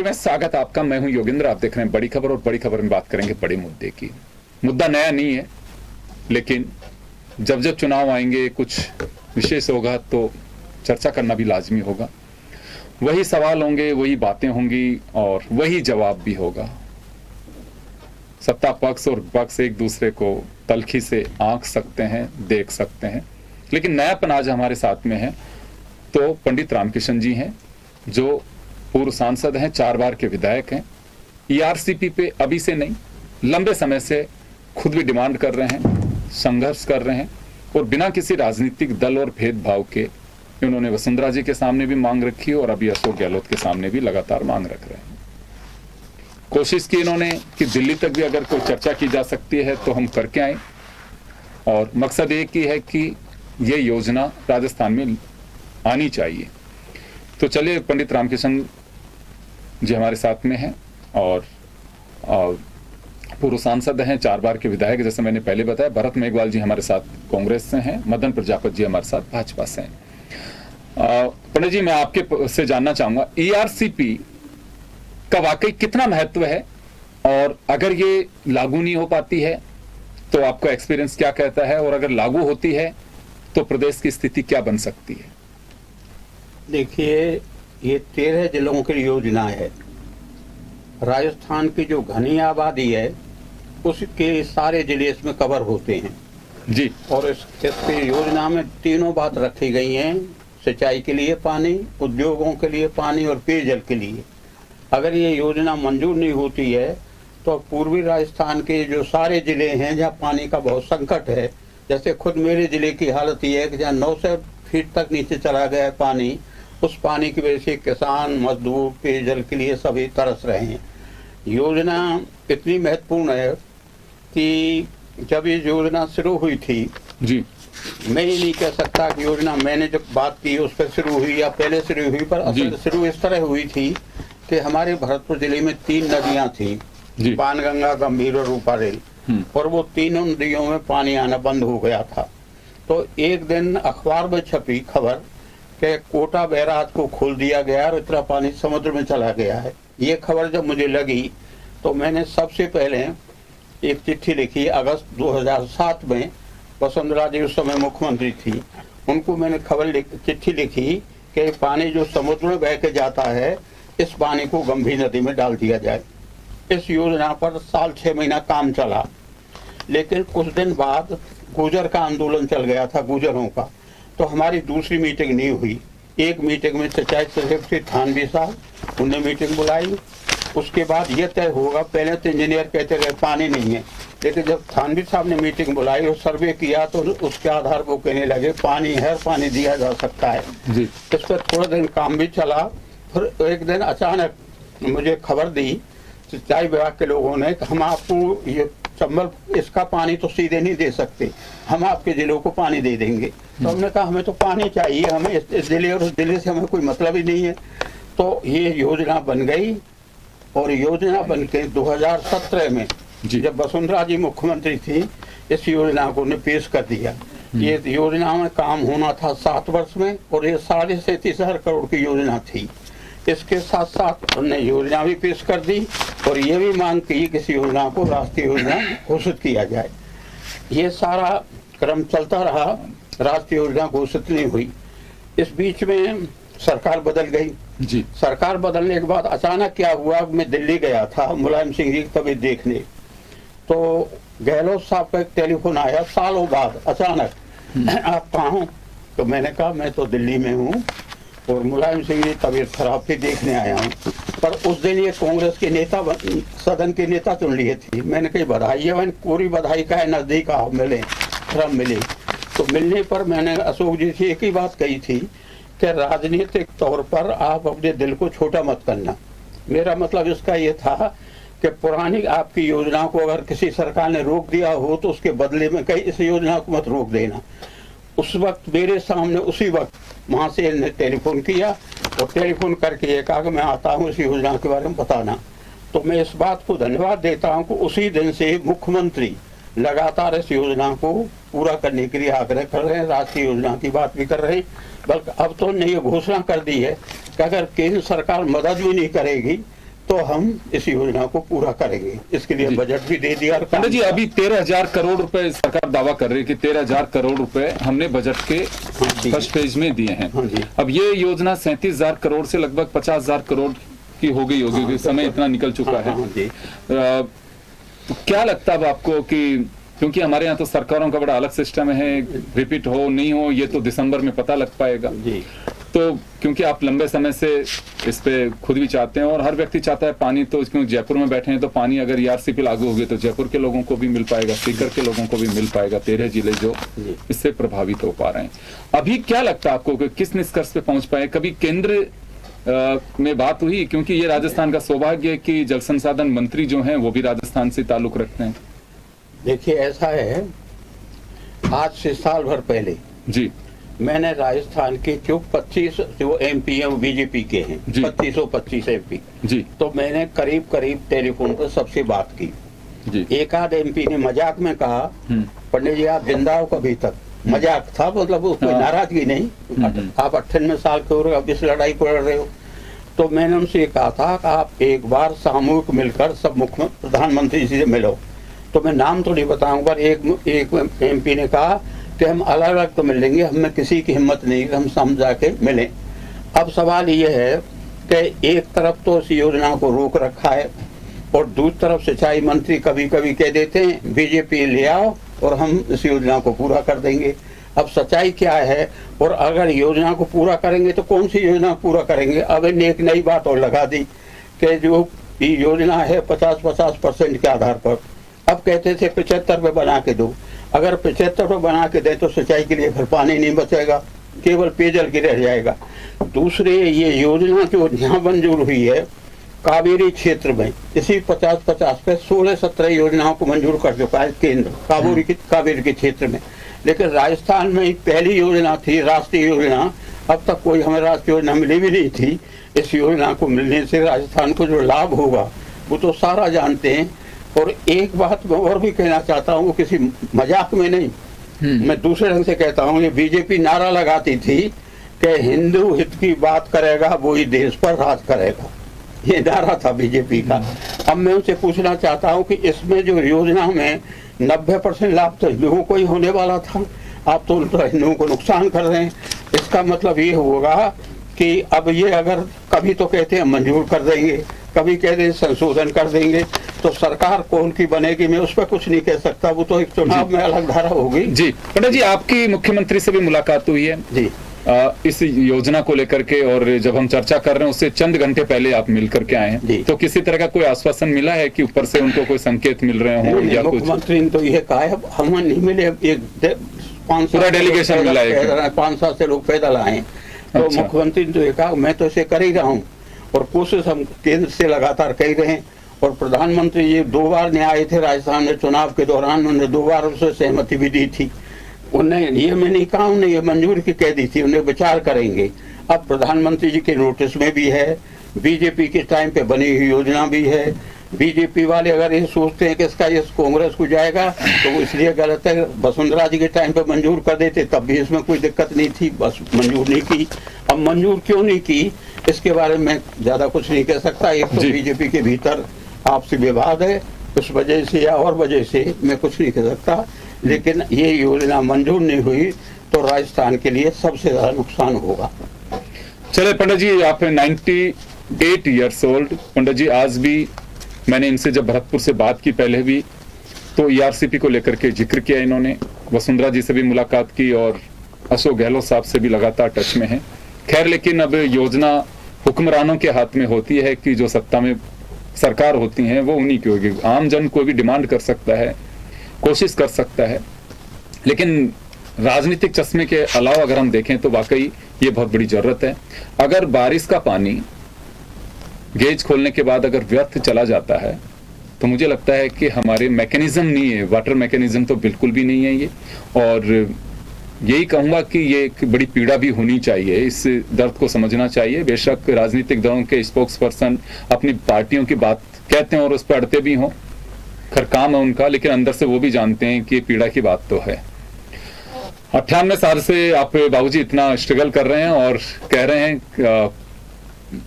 Video में स्वागत आपका। मैं हूं योगेंद्र, आप देख रहे हैं बड़ी खबर। और बड़ी खबर में बात करेंगे बड़े मुद्दे की। मुद्दा नया नहीं है, लेकिन जब जब चुनाव आएंगे, कुछ विशेष होगा तो चर्चा करना भी लाजमी होगा। वही सवाल होंगे, वही बातें होंगी और वही जवाब भी होगा। सत्ता पक्ष और विपक्ष एक दूसरे को तल्खी से आंक सकते हैं, देख सकते हैं, लेकिन नयापन आज हमारे साथ में है। तो पंडित रामकिशन जी हैं, जो पूर्व सांसद हैं, 4 बार के विधायक हैं। ईआरसीपी पे अभी से नहीं, लंबे समय से खुद भी डिमांड कर रहे हैं, संघर्ष कर रहे हैं और बिना किसी राजनीतिक दल और भेदभाव के उन्होंने वसुंधरा जी के सामने भी मांग रखी और अभी अशोक गहलोत के सामने भी लगातार मांग रख रहे हैं। कोशिश की इन्होंने कि दिल्ली तक भी अगर कोई चर्चा की जा सकती है तो हम करके आए, और मकसद एक ही है कि ये योजना राजस्थान में आनी चाहिए। तो चलिए, पंडित रामकिशन जी हमारे साथ में हैं और पूर्व सांसद हैं, 4 बार के विधायक, जैसे मैंने पहले बताया। भरत मेघवाल जी हमारे साथ कांग्रेस से हैं, मदन प्रजापति जी हमारे साथ भाजपा से हैं। पंडित जी, मैं आपके से जानना चाहूंगा, ईआरसीपी का वाकई कितना महत्व है, और अगर ये लागू नहीं हो पाती है तो आपका एक्सपीरियंस क्या कहता है, और अगर लागू होती है तो प्रदेश की स्थिति क्या बन सकती है? देखिए, ये 13 जिलों की योजना है। राजस्थान की जो घनी आबादी है उसके सारे जिले इसमें कवर होते हैं जी। और इसकी योजना में तीनों बात रखी गई हैं: सिंचाई के लिए पानी, उद्योगों के लिए पानी और पेयजल के लिए। अगर ये योजना मंजूर नहीं होती है तो पूर्वी राजस्थान के जो सारे जिले हैं जहाँ पानी का बहुत संकट है, जैसे खुद मेरे जिले की हालत ये है कि जहाँ 900 फीट तक नीचे चला गया है पानी, उस पानी की वजह से किसान, मजदूर पेयजल के लिए सभी तरस रहे हैं। योजना इतनी महत्वपूर्ण है कि जब ये योजना शुरू हुई थी जी, मैं ये नहीं कह सकता कि योजना मैंने जब बात की उस पर शुरू हुई या पहले शुरू हुई, पर असल शुरू इस तरह हुई थी कि हमारे भरतपुर जिले में 3 नदियां थी, बाणगंगा, गंभीर और रूपारेल, और वो तीनों नदियों में पानी आना बंद हो गया था। तो एक दिन अखबार में छपी खबर कि कोटा बैराज को खोल दिया गया और इतना पानी समुद्र में चला गया है। ये खबर जब मुझे लगी तो मैंने सबसे पहले एक चिट्ठी लिखी अगस्त 2007 में। वसुंधरा जी उस समय मुख्यमंत्री थी, उनको मैंने चिट्ठी लिखी कि पानी जो समुद्र में बह के जाता है, इस पानी को गंभीर नदी में डाल दिया जाए। इस योजना पर साल 6 महीना काम चला, लेकिन कुछ दिन बाद गुर्जर का आंदोलन चल गया था, गुर्जरों का। तो हमारी दूसरी मीटिंग नहीं हुई। एक मीटिंग में सिंचाई सेक्रेटरी थानवी साहब, उनने मीटिंग बुलाई। उसके बाद ये तय होगा, पहले तो इंजीनियर कहते रहे पानी नहीं है, लेकिन जब थानवी साहब ने मीटिंग बुलाई और सर्वे किया तो उसके आधार पर कहने लगे पानी है, पानी दिया जा सकता है जी। इस पर थोड़ा दिन काम भी चला। फिर एक दिन अचानक मुझे खबर दी सिंचाई विभाग के लोगों ने कि हम आपको ये चंबल इसका पानी तो सीधे नहीं दे सकते, हम आपके जिलों को पानी दे देंगे। तो हमने कहा हमें तो पानी चाहिए, हमें इस जिले और उस जिले से हमें कोई मतलब ही नहीं है। तो ये योजना बन गई, और योजना बन के 2017 में जब वसुंधरा जी मुख्यमंत्री थी, इस योजना को उन्हें पेश कर दिया। ये योजना में काम होना था 7 वर्ष में, और ये 37.5 करोड़ की योजना थी। इसके साथ साथ उन्होंने योजना भी पेश कर दी और ये भी मांग की कि इस योजना को राष्ट्रीय योजना घोषित किया जाए। ये सारा क्रम चलता रहा, राष्ट्रीय योजना घोषित नहीं हुई। इस बीच में सरकार बदल गई जी। सरकार बदलने के बाद अचानक क्या हुआ, मैं दिल्ली गया था मुलायम सिंह जी की तबीयत देखने, तो गहलोत साहब का एक टेलीफोन आया सालों बाद अचानक, आप कहाँ हो? तो मैंने कहा मैं तो दिल्ली में हूँ और मुलायम सिंह जी तबीयत खराब थी, देखने आया हूँ। पर उस दिन ये कांग्रेस के नेता, सदन के नेता चुन लिए थी। मैंने कही बधाई है, मैंने पूरी बधाई का है, नजदीक आओ मिले, फिर मिले। तो मिलने पर मैंने अशोक जी से एक ही बात कही थी कि राजनीतिक तौर पर आप अपने दिल को छोटा मत करना। मेरा मतलब इसका ये था कि पुरानी आपकी योजना को अगर किसी सरकार ने रोक दिया हो तो उसके बदले में कहीं इस योजना को मत रोक देना। उस वक्त मेरे सामने उसी वक्त वहाँ से इन्हें टेलीफोन किया और टेलीफोन करके ये कहा कि मैं आता हूँ इस योजना के बारे में बताना। तो मैं इस बात को धन्यवाद देता हूँ कि उसी दिन से मुख्यमंत्री लगातार इस योजना को पूरा करने के लिए आग्रह कर रहे हैं, राष्ट्रीय योजना की बात भी कर रहे हैं। बल्कि अब तो उन्होंने ये घोषणा कर दी है कि अगर केंद्र सरकार मदद भी नहीं करेगी तो हम इस योजना को पूरा करेंगे। इसके लिए बजट भी दे दिया। पंडित जी, अभी 13,000 करोड़ रुपए सरकार दावा कर रही है कि 13,000 करोड़ रुपए हमने बजट के फर्स्ट फेज में दिए हैं। अब ये योजना 37,000 करोड़ से लगभग 50,000 करोड़ की हो गई होगी, समय इतना निकल चुका है। तो क्या लगता है आपको कि, क्योंकि हमारे यहाँ तो सरकारों का बड़ा अलग सिस्टम है, रिपीट हो नहीं हो ये तो दिसंबर में पता लग पाएगा जी। तो क्योंकि आप लंबे समय से इस पे खुद भी चाहते हैं और हर व्यक्ति चाहता है पानी, तो क्योंकि जयपुर में बैठे हैं तो पानी अगर ईआरसीपी लागू होगी तो जयपुर के लोगों को भी मिल पाएगा, सीकर के लोगों को भी मिल पाएगा, 13 जिले जो इससे प्रभावित हो पा रहे हैं। अभी क्या लगता है आपको कि किस निष्कर्ष पे पहुंच पाए? कभी केंद्र में बात हुई? क्योंकि ये राजस्थान का सौभाग्य है कि जल संसाधन मंत्री जो हैं वो भी राजस्थान से ताल्लुक रखते हैं। देखिए ऐसा है, आज से साल भर पहले जी मैंने राजस्थान के जो 25 जो एमपी हैं वो बीजेपी के हैं, 2525 एमपी जी, तो मैंने करीब करीब टेलीफोन पर सबसे बात की जी। एक आध एमपी ने मजाक में कहा, पंडित जी आप जिंदा हो कभी तक, मजाक था, मतलब कोई नाराजगी नहीं, आप 98 साल के हो रहे, अब इस लड़ाई को लड़ रहे हो। तो मैंने उनसे कहा था कि आप एक बार सामूहिक मिलकर सब मुख्य प्रधानमंत्री जी से मिलो। तो मैं नाम तो नहीं बताऊंगा, एक एमपी ने कहा कि हम अलग अलग तो मिलेंगे, हमें किसी की हिम्मत नहीं कि हम समझा के मिलें। अब सवाल ये है कि एक तरफ तो इस योजना को रोक रखा है और दूसरी तरफ सिंचाई मंत्री कभी कभी कह देते हैं बीजेपी ले आओ और हम इस योजना को पूरा कर देंगे। अब सच्चाई क्या है, और अगर योजना को पूरा करेंगे तो कौन सी योजना पूरा करेंगे? अब इन्हें एक नई बात और लगा दी कि जो योजना है 50-50% के आधार पर, अब कहते थे 75 पे बना के दो। अगर 75 पे बना के दें तो सिंचाई के लिए फिर पानी नहीं बचेगा, केवल पेयजल की रह जाएगा। दूसरे ये योजना जो यहाँ मंजूर हुई है कावेरी क्षेत्र में, इसी 50-50 पे 16-17 योजनाओं को मंजूर कर चुका है केंद्र कावेरी के क्षेत्र में। लेकिन राजस्थान में पहली योजना थी राष्ट्रीय योजना, अब तक कोई हमें राष्ट्रीय योजना मिली भी नहीं थी। इस योजना को मिलने से राजस्थान को जो लाभ होगा वो तो सारा जानते हैं। और एक बात मैं और भी कहना चाहता हूँ, किसी मजाक में नहीं, मैं दूसरे ढंग से कहता हूँ, ये बीजेपी नारा लगाती थी कि हिंदू हित की बात करेगा वो ही देश पर राज करेगा, ये नारा था बीजेपी का। अब मैं उनसे पूछना चाहता हूँ कि इसमें जो योजना में 90% लाभ तो हिंदुओं को ही होने वाला था, आप तो हिंदुओं को नुकसान कर रहे हैं। इसका मतलब ये होगा कि अब ये अगर कभी तो कहते हैं मंजूर कर देंगे, कभी कहते हैं संशोधन कर देंगे, तो सरकार कौन की बनेगी मैं उस पर कुछ नहीं कह सकता, वो तो एक चुनाव में अलग धारा होगी जी। पंडित जी, आपकी मुख्यमंत्री से भी मुलाकात हुई है जी इस योजना को लेकर के, और जब हम चर्चा कर रहे हैं उससे चंद घंटे पहले आप मिल करके आए हैं, तो किसी तरह का कोई आश्वासन मिला है कि ऊपर से उनको कोई संकेत मिल रहे हो या कुछ? मुख्यमंत्री ने तो यह कहा है, हम नहीं मिले, एक 500 डेलीगेशन मिला है, 500 से लोग पैदल आए, तो मुख्यमंत्री ने तो ये कहा मैं तो इसे कर ही रहा हूँ और कोशिश हम केंद्र से लगातार कर रहे हैं। और प्रधानमंत्री जी 2 बार आए थे राजस्थान में चुनाव के दौरान, उन्होंने 2 बार उससे सहमति भी दी थी। उन्हें ये मैं नहीं कहा, उन्हें ये मंजूर की कह दी थी, उन्हें विचार करेंगे। अब प्रधानमंत्री जी के नोटिस में भी है, बीजेपी के टाइम पे बनी हुई योजना भी है। बीजेपी वाले अगर ये सोचते हैं कि इसका ये कांग्रेस को जाएगा तो वो इसलिए गलत है। वसुंधरा जी के टाइम पे मंजूर कर देते तब भी इसमें कोई दिक्कत नहीं थी, बस मंजूर नहीं की। अब मंजूर क्यों नहीं की इसके बारे में ज्यादा कुछ नहीं कह सकता। एक तो बीजेपी के भीतर आपसी विवाद है, उस वजह से या और वजह से मैं कुछ नहीं कह सकता। लेकिन ये योजना मंजूर नहीं हुई तो राजस्थान के लिए सबसे ज्यादा नुकसान होगा। चले पंडित जी, आप 98 ईयर्स ओल्ड पंडित जी, आज भी मैंने इनसे जब भरतपुर से बात की पहले भी, तो ईआरसीपी को लेकर के जिक्र किया इन्होंने, वसुंधरा जी से भी मुलाकात की और अशोक गहलोत साहब से भी लगातार टच में है। खैर, लेकिन अब योजना हुक्मरानों के हाथ में होती है कि जो सत्ता में सरकार होती है वो उन्हीं की होगी। आम जन कोई भी डिमांड कर सकता है, कोशिश कर सकता है, लेकिन राजनीतिक चश्मे के अलावा अगर हम देखें तो वाकई ये बहुत बड़ी जरूरत है। अगर बारिश का पानी गेज खोलने के बाद अगर व्यर्थ चला जाता है तो मुझे लगता है कि हमारे मैकेनिज्म नहीं है, वाटर मैकेनिज्म तो बिल्कुल भी नहीं है ये। और यही कहूंगा कि ये एक बड़ी पीड़ा भी होनी चाहिए, इस दर्द को समझना चाहिए। बेशक राजनीतिक दलों के स्पोक्स पर्सन अपनी पार्टियों की बात कहते हैं और उस पर अड़ते भी हों, खैर काम है उनका, लेकिन अंदर से वो भी जानते हैं कि पीड़ा की बात तो है। 98 साल से आप बाबूजी इतना स्ट्रगल कर रहे हैं और कह रहे हैं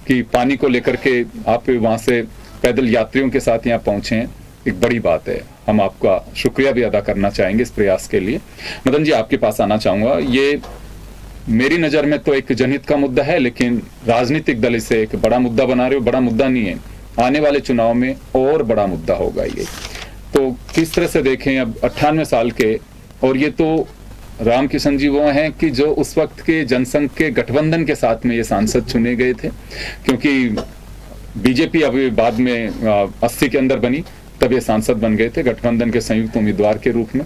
कि पानी को लेकर के आप वहां से पैदल यात्रियों के साथ यहाँ पहुंचे हैं, एक बड़ी बात है। हम आपका शुक्रिया भी अदा करना चाहेंगे इस प्रयास के लिए। मदन जी, आपके पास आना चाहूंगा। ये मेरी नजर में तो एक जनहित का मुद्दा है, लेकिन राजनीतिक दल इसे एक बड़ा मुद्दा बना रहे हो। बड़ा मुद्दा नहीं है, आने वाले चुनाव में और बड़ा मुद्दा होगा ये। तो किस तरह से देखें, अब 98 साल के, और ये तो रामकिशन जी वो हैं कि जो उस वक्त के जनसंघ के गठबंधन के साथ में ये सांसद चुने गए थे, क्योंकि बीजेपी अभी बाद में 80 के अंदर बनी, तब ये सांसद बन गए थे गठबंधन के संयुक्त उम्मीदवार के रूप में।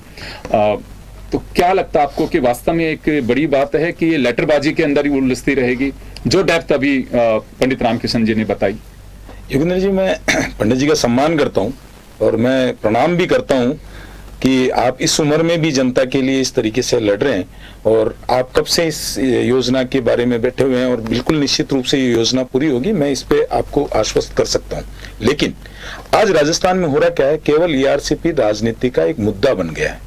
तो क्या लगता है आपको कि वास्तव में एक बड़ी बात है कि ये लेटरबाजी के अंदर ही उलझती रहेगी, जो डेप्थ अभी पंडित रामकिशन जी ने बताई? योगेंद्र जी, मैं पंडित जी का सम्मान करता हूँ और मैं प्रणाम भी करता हूँ कि आप इस उम्र में भी जनता के लिए इस तरीके से लड़ रहे हैं, और आप कब से इस योजना के बारे में बैठे हुए हैं, और बिल्कुल निश्चित रूप से ये योजना पूरी होगी, मैं इस पे आपको आश्वस्त कर सकता हूँ। लेकिन आज राजस्थान में हो रहा क्या है, केवल ईआरसीपी राजनीति का एक मुद्दा बन गया है,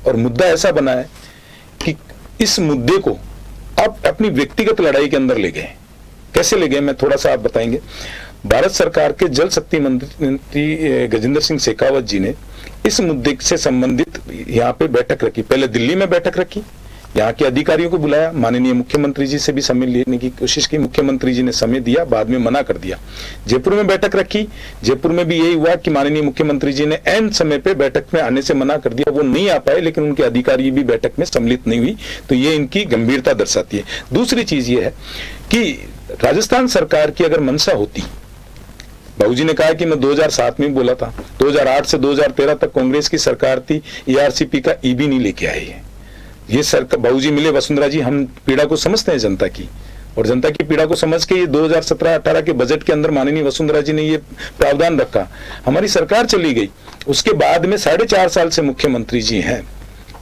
और मुद्दा ऐसा बना है कि इस मुद्दे को आप अपनी व्यक्तिगत लड़ाई के अंदर ले गए। कैसे ले गए, मैं थोड़ा सा आप बताएंगे। भारत सरकार के जल शक्ति मंत्री गजेंद्र सिंह शेखावत जी ने इस मुद्दे से संबंधित यहाँ पे बैठक रखी। पहले दिल्ली में बैठक रखी, यहाँ के अधिकारियों को बुलाया, माननीय मुख्यमंत्री जी से भी समय लेने की कोशिश की, मुख्यमंत्री जी ने समय दिया, बाद में मना कर दिया। जयपुर में बैठक रखी, जयपुर में भी यही हुआ कि माननीय मुख्यमंत्री जी ने एन समय पे बैठक में आने से मना कर दिया, वो नहीं आ पाए, लेकिन उनके अधिकारी भी बैठक में सम्मिलित नहीं हुई। तो ये इनकी गंभीरता दर्शाती है। दूसरी चीज ये है कि राजस्थान सरकार की अगर मंशा होती, बाबूजी ने कहा कि मैं 2007 में बोला था, 2008 से 2013 तक कांग्रेस की सरकार थी, ईआरसीपी का ईबी नहीं लेके आई है। ये सरकार, बाबूजी मिले, वसुंधरा जी, हम पीड़ा को समझते हैं जनता की, और जनता की पीड़ा को समझ के ये 2017-18 के बजट के अंदर माननीय वसुंधरा जी ने ये प्रावधान रखा। हमारी सरकार चली गई, उसके बाद में 4.5 साल से मुख्यमंत्री जी हैं।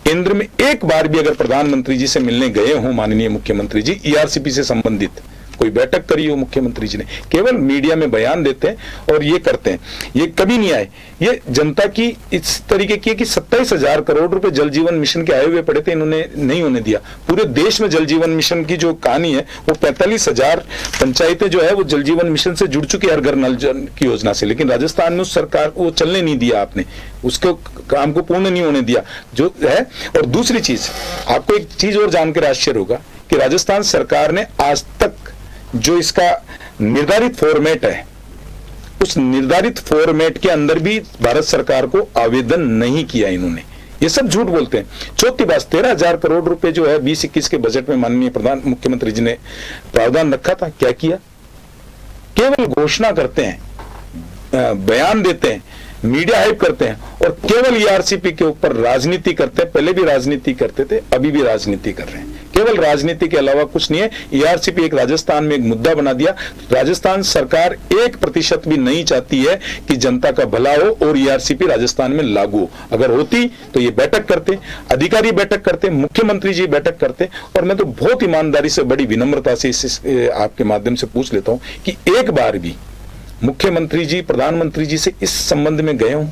केंद्र में एक बार भी अगर प्रधानमंत्री जी से मिलने गए हों माननीय मुख्यमंत्री जी, ईआरसीपी से संबंधित कोई बैठक करी हो मुख्यमंत्री जी ने, केवल मीडिया में बयान देते हैं और ये करते हैं, ये कभी नहीं आए। ये जनता की इस तरीके की है कि 27,000 करोड़ रुपए जल जीवन मिशन के आए हुए पड़े थे, इन्होंने नहीं होने दिया। पूरे देश में जल जीवन मिशन की जो कहानी है, वो 45,000 पंचायतें जो है वो जल जीवन मिशन से जुड़ चुकी है, हर घर नल जल की योजना से, लेकिन राजस्थान में उस सरकार को चलने नहीं दिया, आपने उसको काम को पूर्ण नहीं होने दिया जो है। और दूसरी चीज, आपको एक चीज और जानकर आश्चर्य होगा कि राजस्थान सरकार ने आज तक जो इसका निर्धारित फॉर्मेट है, उस निर्धारित फॉर्मेट के अंदर भी भारत सरकार को आवेदन नहीं किया इन्होंने। ये सब झूठ बोलते हैं। चौथी बात, 13,000 करोड़ रुपए जो है 2021 के बजट में माननीय मुख्यमंत्री जी ने प्रावधान रखा था, क्या किया? केवल घोषणा करते हैं, बयान देते हैं, मीडिया हाइप करते हैं, और केवल ईआरसीपी के ऊपर राजनीति करते हैं। पहले भी राजनीति करते थे, अभी भी राजनीति कर रहे हैं, केवल राजनीति के अलावा कुछ नहीं है। ईआरसीपी एक राजस्थान में एक मुद्दा बना दिया। राजस्थान सरकार 1% भी नहीं चाहती है कि जनता का भला हो और ईआरसीपी राजस्थान में लागू हो। अगर होती तो ये बैठक करते, अधिकारी बैठक करते, मुख्यमंत्री जी बैठक करते। और मैं तो बहुत ईमानदारी से, बड़ी विनम्रता से इस आपके माध्यम से पूछ लेता हूं कि एक बार भी मुख्यमंत्री जी प्रधानमंत्री जी से इस संबंध में गए हों,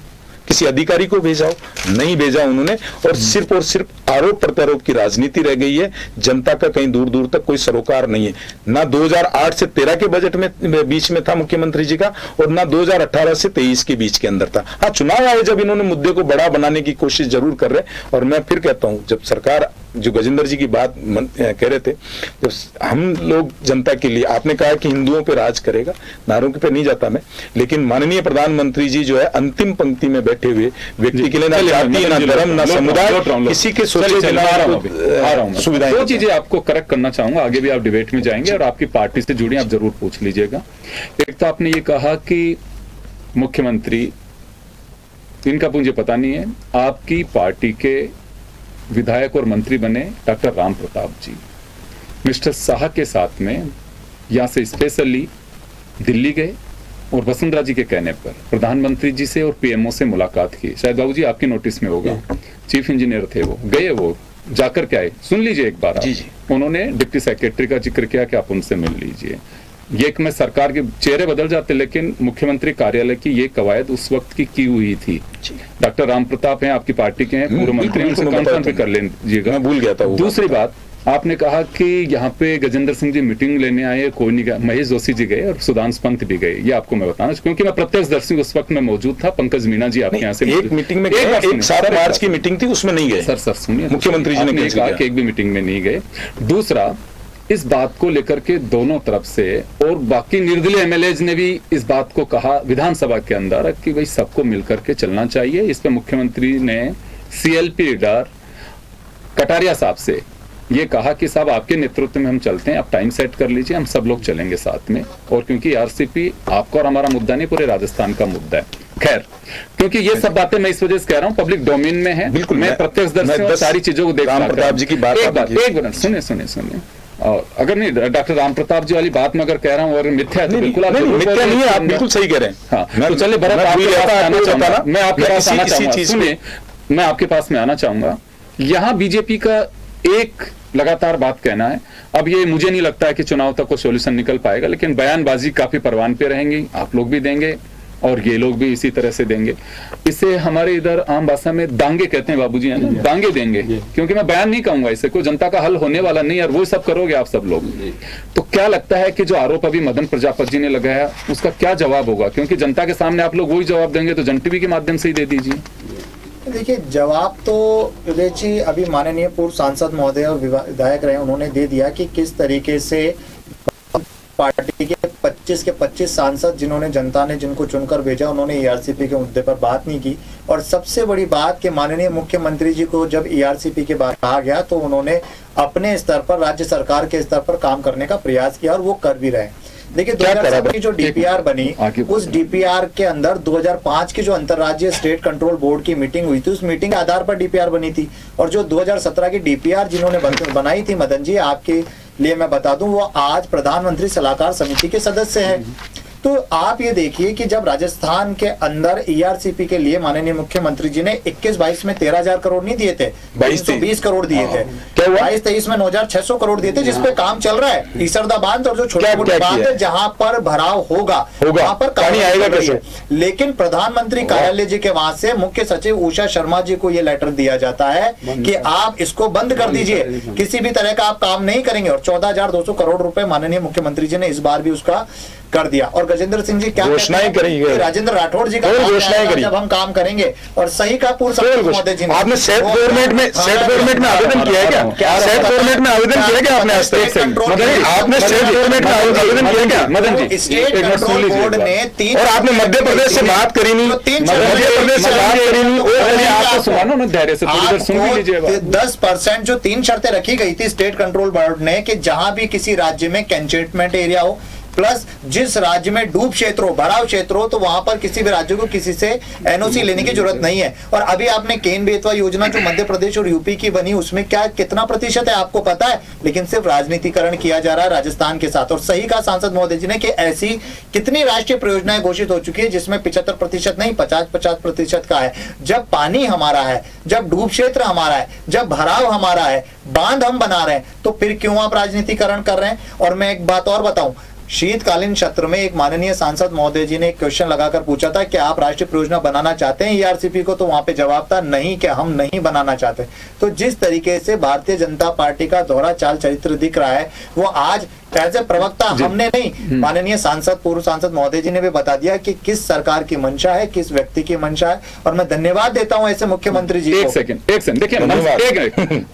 किसी अधिकारी को भेजा हो? नहीं भेजा उन्होंने, और सिर्फ आरोप प्रत्यारोप की राजनीति रह गई है। जनता का कहीं दूर दूर तक कोई सरोकार नहीं है। ना 2008 से 13 के बजट में बीच में था मुख्यमंत्री जी का, और ना 2018 से 23 के बीच के अंदर था। हाँ, चुनाव आए जब इन्होंने मुद्दे को बड़ा बनाने की कोशिश जरूर कर रहे। और मैं फिर कहता हूं, जब सरकार, जो गजेंद्र जी की बात कह रहे थे, जब हम लोग जनता के लिए, आपने कहा कि हिंदुओं पे राज करेगा, नारों पे नहीं जाता मैं, लेकिन माननीय प्रधानमंत्री जी जो है अंतिम पंक्ति में बैठे हुए व्यक्ति के लिए ना जाति, ना धर्म, ना समुदाय, किसी के सोचे सुविधाएं। दो चीजें आपको करेक्ट करना चाहूंगा, आगे भी आप डिबेट में जाएंगे और आपकी पार्टी से जुड़ी आप जरूर पूछ लीजिएगा। एक तो आपने ये कहा कि मुख्यमंत्री, इनका मुझे पता नहीं है, आपकी पार्टी के विधायक और मंत्री बने डॉक्टर राम प्रताप जी, मिस्टर शाह के साथ में यहाँ से स्पेशली दिल्ली गए और वसुंधरा जी के कहने पर प्रधानमंत्री जी से और पीएमओ से मुलाकात की। शायद बाबूजी आपकी नोटिस में होगा, चीफ इंजीनियर थे वो, गए, वो जाकर के आए। सुन लीजिए एक बार। जी। उन्होंने डिप्टी सेक्रेटरी का जिक्र किया कि आप उनसे मिल लीजिए। ये एक में सरकार के चेहरे बदल जाते, लेकिन मुख्यमंत्री कार्यालय की ये कवायद उस वक्त की हुई थी। डॉक्टर राम प्रताप हैं, आपकी पार्टी के हैं, पूर्व मंत्री, उनसे कॉन्फ्रेंस भी कर लीजिएगा। मैं भूल गया था। दूसरी बात, आपने कहा कि यहाँ पे गजेंद्र सिंह जी मीटिंग लेने आए, कोई नहीं गया, महेश जोशी जी गए और सुधांशु पंत भी गए। ये आपको मैं बताना, क्योंकि मैं प्रत्यक्षदर्शी उस वक्त में मौजूद था। पंकज मीना जी आपके यहाँ से एक मीटिंग में गए, एक 7 मार्च की मीटिंग थी, उसमें नहीं गए। सर सुनिए, मुख्यमंत्री जी ने कहा कि एक भी मीटिंग में नहीं गए। दूसरा, इस बात को लेकर के दोनों तरफ से और बाकी निर्दलीय एमएलएज ने भी इस बात को कहा विधानसभा के अंदर कि भाई सबको मिलकर के चलना चाहिए। इस पे मुख्यमंत्री ने सीएलपी लीडर कटारिया साहब से ये कहा कि साहब आपके नेतृत्व में हम चलते हैं, आप टाइम सेट कर लीजिए, हम सब लोग चलेंगे साथ में। और क्योंकि आरसीपी आपका और हमारा मुद्दा नहीं, पूरे राजस्थान का मुद्दा है। खैर, क्योंकि ये सब बातें मैं इस वजह से कह रहा हूँ, पब्लिक डोमेन में है, बिल्कुल मैं प्रत्यक्षदर्शी हूं, सारी चीजों को देख रहा प्रताप जी की बात, एक मिनट सुनिए। और अगर नहीं डॉक्टर राम प्रताप जी वाली बात मैं अगर कह रहा हूँ और मिथ्या है तो बिल्कुल आप मिथ्या नहीं है, आप बिल्कुल सही कह रहे हैं। हाँ, तो चलिए मैं आपके पास आना चाहूंगा। सुनिए, मैं आपके पास में आना चाहूंगा। यहाँ बीजेपी का एक लगातार बात कहना है, अब ये मुझे नहीं लगता है कि चुनाव तक को सॉल्यूशन निकल पाएगा, लेकिन बयानबाजी काफी परवान पे रहेंगी, आप लोग भी देंगे और ये लोग भी इसी तरह से देंगे। इसे हमारे इधर आम भाषा में दांगे कहते हैं बाबूजी, है ना, दांगे देंगे, क्योंकि मैं बयान नहीं कहूंगा, इससे कोई जनता का हल होने वाला नहीं, और वो सब करोगे आप सब लोग। तो क्या लगता है कि जो आरोप अभी मदन प्रजापति जी ने लगाया उसका क्या जवाब होगा? क्योंकि जनता के सामने आप लोग वही जवाब देंगे, तो जन टीवी के माध्यम से ही दे दीजिए। देखिए, जवाब तो विवेक जी अभी माननीय पूर्व सांसद महोदय और विधायक रहे, उन्होंने दे दिया कि किस तरीके से पार्टी के 25 के 25 सांसद जिन्होंने जनता ने जिनको चुनकर भेजा, उन्होंने ईआरसीपी के मुद्दे पर बात नहीं की। और सबसे बड़ी बात कि माननीय मुख्यमंत्री जी को जब ईआरसीपी के बारे में कहा गया तो उन्होंने अपने स्तर पर, राज्य सरकार के स्तर पर काम करने का प्रयास किया और वो कर भी रहे। देखिए, 2007 की जो डीपीआर बनी, उस डीपीआर के अंदर 2005 की जो अंतर्राज्यीय स्टेट कंट्रोल बोर्ड की मीटिंग हुई थी, उस मीटिंग के आधार पर डीपीआर बनी थी। और जो 2017 की डीपीआर जिन्होंने बनाई थी, मदन जी आपके लिए मैं बता दूं, वो आज प्रधानमंत्री सलाहकार समिति के सदस्य हैं। तो आप ये देखिए कि जब राजस्थान के अंदर ईआरसीपी के लिए माननीय मुख्यमंत्री जी ने 21-22 में 13,000 करोड़ नहीं दिए थे, 320 करोड़ दिए थे। 22-23 में 9,600 करोड़ दिए थे, जिसपे काम चल रहा है। ईसरदा बांध और जो छोटे मोटे बांध है जहां पर भराव होगा वहां पर पानी आएगा कैसे। लेकिन प्रधानमंत्री कार्यालय जी के वहां से मुख्य सचिव उषा शर्मा जी को यह लेटर दिया जाता है कि आप इसको बंद कर दीजिए, किसी भी तरह का आप काम नहीं करेंगे। और 14,200 करोड़ रुपए माननीय मुख्यमंत्री जी ने इस बार भी उसका कर दिया। और गजेंद्र सिंह जी क्या घोषणाएं करेंगे, राजेंद्र राठौड़ जी का घोषणाएं करेंगे जब हम काम करेंगे। और सही का पूर्व मोदी जी ने, आपने सेट गवर्नमेंट में आवेदन किया है क्या? सेट गवर्नमेंट में आवेदन किया क्या आपने? आपने सेट गवर्नमेंट में आवेदन किया क्या? Madan ji, state control board ने 3 और आपने मध्य प्रदेश से बात करी नहीं, मध्य प्रदेश से बात करी नहीं, और आपको सुना ना धैर्य से थोड़ी देर सुन भी लीजिए। 10% जो 3 शर्तें रखी गई थी स्टेट कंट्रोल बोर्ड ने कि जहां भी किसी राज्य में कैंचनमेंट एरिया हो, प्लस जिस राज्य में डूब क्षेत्र हो, भराव क्षेत्र हो, तो वहां पर किसी भी राज्य को किसी से एनओसी लेने की जरूरत नहीं है। और अभी आपने केन बेतवा योजना जो मध्य प्रदेश और यूपी की बनी, उसमें क्या कितना प्रतिशत है आपको पता है? लेकिन सिर्फ राजनीतिकरण किया जा रहा है राजस्थान के साथ। और सही कहा सांसद महोदय जी ने कि ऐसी कितनी राष्ट्रीय परियोजनाएं घोषित हो चुकी है जिसमें 75% नहीं 50-50% का है। जब पानी हमारा है, जब डूब क्षेत्र हमारा है, जब भराव हमारा है, बांध हम बना रहे हैं, तो फिर क्यों आप राजनीतिकरण कर रहे हैं? और मैं एक बात और बताऊं, शीतकालीन सत्र में एक माननीय सांसद महोदय जी ने एक क्वेश्चन लगाकर पूछा था कि आप राष्ट्रीय परियोजना बनाना चाहते हैं ईआरसीपी को, तो वहां पे जवाब था नहीं, कि हम नहीं बनाना चाहते। तो जिस तरीके से भारतीय जनता पार्टी का दोहरा चाल चरित्र दिख रहा है, वो आज एज ए प्रवक्ता हमने नहीं, माननीय सांसद पूर्व सांसद महोदय जी ने भी बता दिया कि किस सरकार की मंशा है, किस व्यक्ति की मंशा है। और मैं धन्यवाद देता हूं ऐसे मुख्यमंत्री जी को। एक सेकंड देखिए,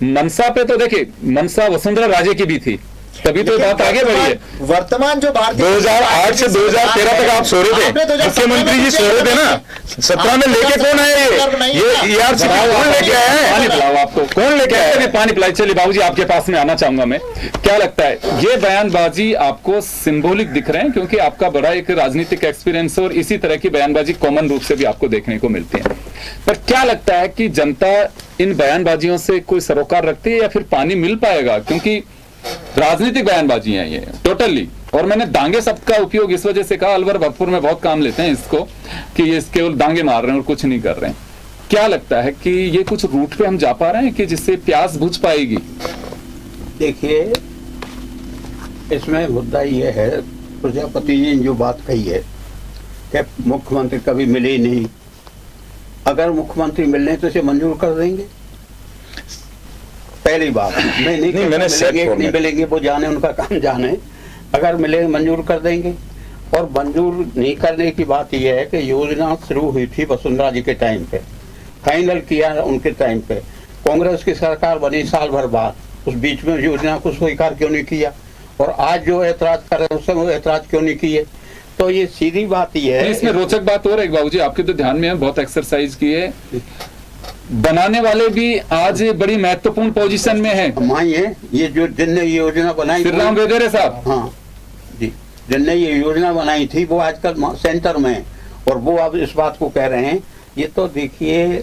मनसा पे तो देखिए, मनसा वसुंधरा राजे की भी थी, तभी तो बात आगे बढ़ी है। वर्तमान जो भारतीय 2008 से 2013 तक आप सो रहे थे, मुख्यमंत्री जी सो रहे थे ना। 17 में लेके कौन आए? ये ईआरसीपी कौन लेके आया है? पानी पिलाओ आपको, कौन लेके आया? पानी पिलाई। चलिए बाबूजी आपके पास में आना चाहूंगा मैं। क्या लगता है ये बयानबाजी आपको सिंबॉलिक दिख रहे हैं? क्योंकि आपका बड़ा एक राजनीतिक एक्सपीरियंस और इसी तरह की बयानबाजी कॉमन रूप से भी आपको देखने को मिलती है। पर क्या लगता है कि जनता इन बयानबाजियों से कोई सरोकार रखती है या फिर पानी मिल पाएगा? क्योंकि राजनीतिक बयानबाजी है ये टोटली। और मैंने दांगे शब्द का उपयोग इस वजह से कहा, अलवर भरतपुर में बहुत काम लेते हैं इसको, कि ये केवल दांगे मार रहे हैं और कुछ नहीं कर रहे हैं। क्या लगता है कि ये कुछ रूट पे हम जा पा रहे हैं कि जिससे प्यास बुझ पाएगी? देखिए, इसमें मुद्दा ये है, प्रजापति जी ने जो बात कही है कि मुख्यमंत्री कभी मिले नहीं, अगर मुख्यमंत्री मिलने तो इसे मंजूर कर देंगे। पहली बात मैं नहीं मैंने मिलेंगे नहीं मिलेंगे वो जाने, उनका काम जाने। अगर मिले मंजूर कर देंगे। और मंजूर नहीं करने की बात यह है कि योजना शुरू हुई थी वसुंधरा जी के टाइम पे, फाइनल किया उनके टाइम पे, कांग्रेस की सरकार बनी साल भर बाद, उस बीच में योजना को स्वीकार क्यों नहीं किया? और आज जो ऐतराज कर रहे हैं उससे वो ऐतराज क्यों नहीं किए? तो ये सीधी बात ये है। इसमें रोचक बात और एक बाबूजी, आपके तो ध्यान में है, बहुत एक्सरसाइज की है, बनाने वाले भी आज बड़ी महत्वपूर्ण पोजीशन में है। मानिए ये जो जिनने योजना बनाई, श्री राम वेदेरे साहब, हाँ जी, जिनने ये योजना बनाई थी वो आजकल सेंटर में है और वो अब इस बात को कह रहे हैं। ये तो देखिए,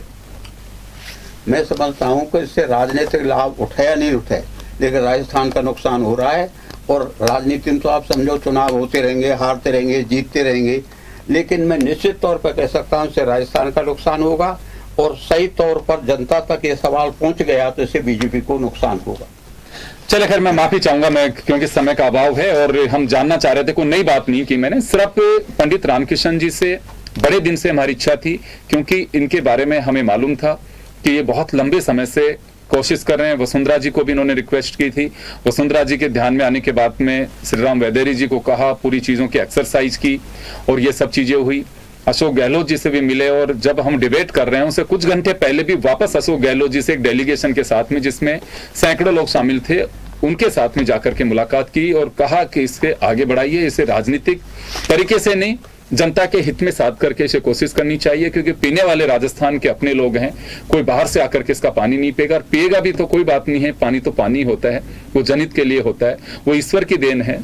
मैं समझता हूँ कि इससे राजनीतिक लाभ उठे या नहीं उठे, लेकिन राजस्थान का नुकसान हो रहा है। और राजनीति में तो आप समझो चुनाव होते रहेंगे, हारते रहेंगे, जीतते रहेंगे, लेकिन मैं निश्चित तौर पर कह सकता हूँ इससे राजस्थान का नुकसान होगा। और सही तौर पर जनता तक ये सवाल पहुंच गया तो इससे बीजेपी को नुकसान होगा। चले खैर, मैं माफी चाहूंगा मैं, क्योंकि समय का अभाव है और हम जानना चाह रहे थे, कोई नई बात नहीं की मैंने, सिर्फ पंडित रामकिशन जी से बड़े दिन से हमारी इच्छा थी, क्योंकि इनके बारे में हमें मालूम था कि ये बहुत लंबे समय से कोशिश कर रहे हैं। वसुंधरा जी को भी इन्होंने रिक्वेस्ट की थी, वसुंधरा जी के ध्यान में आने के बाद में श्री राम वैदेरी जी को कहा, पूरी चीजों की एक्सरसाइज की और ये सब चीजें हुई। अशोक गहलोत जी से भी मिले और जब हम डिबेट कर रहे हैं उससे कुछ घंटे पहले भी वापस अशोक गहलोत जी से एक डेलीगेशन के साथ में, जिसमें सैकड़ों लोग शामिल थे, उनके साथ में जाकर के मुलाकात की और कहा कि इसके आगे बढ़ाइए, इसे राजनीतिक तरीके से नहीं, जनता के हित में साध करके इसे कोशिश करनी चाहिए, क्योंकि पीने वाले राजस्थान के अपने लोग हैं, कोई बाहर से आकर के इसका पानी नहीं पिएगा। पिएगा भी तो कोई बात नहीं है, पानी तो पानी होता है, वो जनहित के लिए होता है, वो ईश्वर की देन है,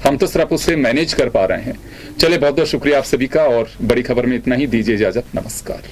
हम तो सिर्फ उसे मैनेज कर पा रहे हैं। चले, बहुत बहुत शुक्रिया आप सभी का और बड़ी खबर में इतना ही, दीजिए इजाजत, नमस्कार।